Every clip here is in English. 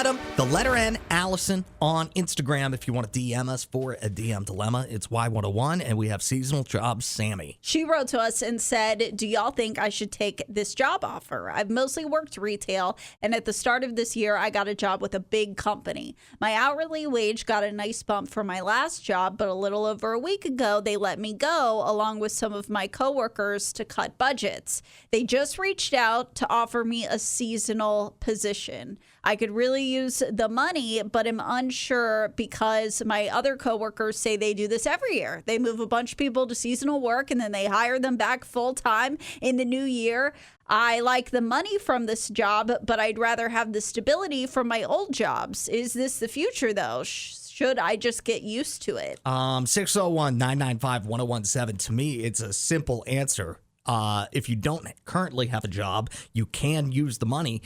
Adam, the letter N, Allison on Instagram. If you want to DM us for a DM dilemma, it's Y101, and we have seasonal jobs, Sammy. She wrote to us and said, do y'all think I should take this job offer? I've mostly worked retail, and at the start of this year, I got a job with a big company. My hourly wage got a nice bump for my last job, but a little over a week ago, they let me go, along with some of my coworkers, to cut budgets. They just reached out to offer me a seasonal position. I could really use the money, but I'm unsure because my other coworkers say they do this every year. They move a bunch of people to seasonal work and then they hire them back full time in the new year. I like the money from this job, but I'd rather have the stability from my old jobs. Is this the future, though? Should I just get used to it? 601-995-1017. To me, it's a simple answer. If you don't currently have a job, you can use the money.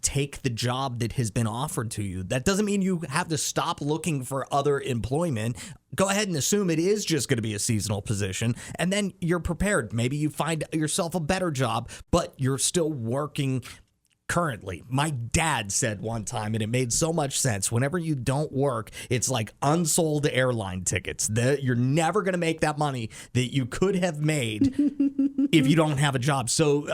Take the job that has been offered to you. That doesn't mean you have to stop looking for other employment. Go ahead and assume it is just going to be a seasonal position, and then you're prepared. Maybe you find yourself a better job, but you're still working currently. My dad said one time, and it made so much sense, whenever you don't work, it's like unsold airline tickets. You're never going to make that money that you could have made if you don't have a job. So,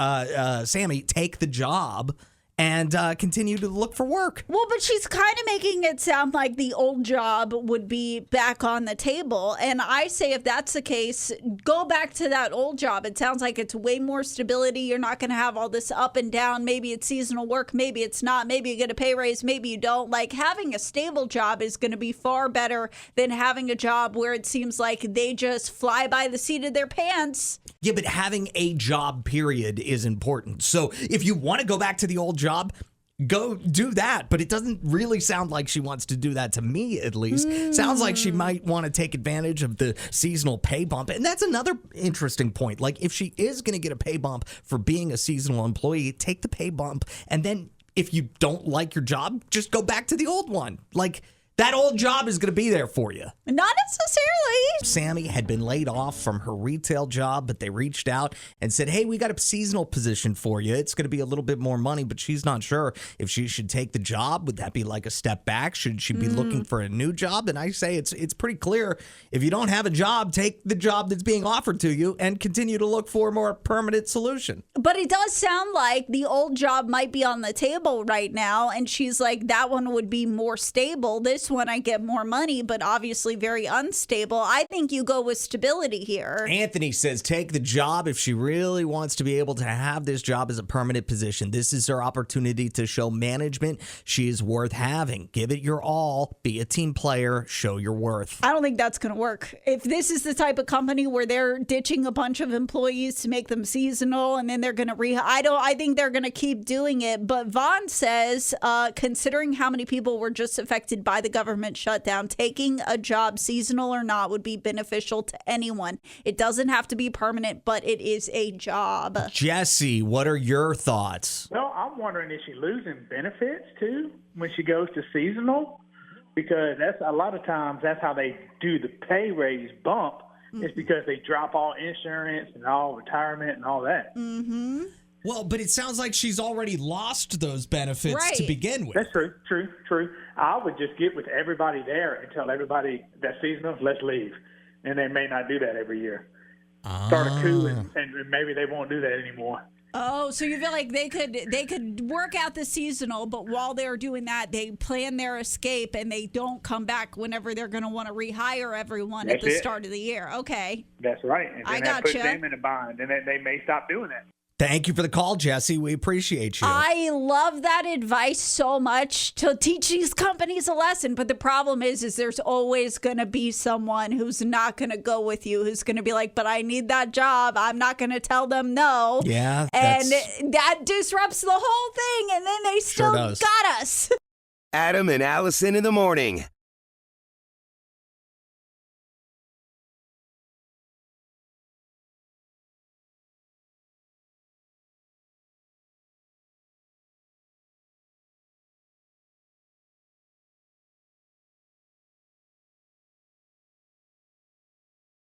Sammy, take the job and continue to look for work. Well, but she's kind of making it sound like the old job would be back on the table. And I say if that's the case, go back to that old job. It sounds like it's way more stability. You're not going to have all this up and down. Maybe it's seasonal work. Maybe it's not. Maybe you get a pay raise. Maybe you don't. Like, having a stable job is going to be far better than having a job where it seems like they just fly by the seat of their pants. Yeah, but having a job, period, is important. So if you want to go back to the old job, go do that. But it doesn't really sound like she wants to do that, to me at least. Sounds like she might want to take advantage of the seasonal pay bump. And that's another interesting point. Like, if she is going to get a pay bump for being a seasonal employee, take the pay bump. And then if you don't like your job, just go back to the old one. Like, that old job is going to be there for you. Not necessarily. Sammy had been laid off from her retail job, but they reached out and said, hey, we got a seasonal position for you. It's going to be a little bit more money, but she's not sure if she should take the job. Would that be like a step back? Should she be looking for a new job? And I say it's pretty clear. If you don't have a job, take the job that's being offered to you and continue to look for a more permanent solution. But it does sound like the old job might be on the table right now, and she's like, that one would be more stable. This one I get more money, but obviously very unstable. I think you go with stability here. Anthony says take the job if she really wants to be able to have this job as a permanent position. This is her opportunity to show management she is worth having. Give it your all. Be a team player. Show your worth. I don't think that's going to work. If this is the type of company where they're ditching a bunch of employees to make them seasonal and then they're going to I think they're going to keep doing it. But Vaughn says, considering how many people were just affected by the government shutdown, taking a job, seasonal or not, would be beneficial to anyone. It doesn't have to be permanent, but it is a job. Jesse, what are your thoughts? Well, I'm wondering, is she losing benefits too when she goes to seasonal? Because that's a lot of times that's how they do the pay raise bump. It's because they drop all insurance and all retirement and all that. Mm-hmm. Well, but it sounds like she's already lost those benefits to begin with. That's true. I would just get with everybody there and tell everybody that's seasonal, let's leave. And they may not do that every year. Start a coup, and maybe they won't do that anymore. Oh, so you feel like they could work out the seasonal, but while they're doing that, they plan their escape and they don't come back whenever they're going to want to rehire everyone at the start of the year. Okay. That's right. And then that puts them in a bind, and they may stop doing that. Thank you for the call, Jesse. We appreciate you. I love that advice so much, to teach these companies a lesson. But the problem is there's always going to be someone who's not going to go with you, who's going to be like, but I need that job. I'm not going to tell them no. Yeah. And that disrupts the whole thing. And then they still got us. Adam and Allison in the morning.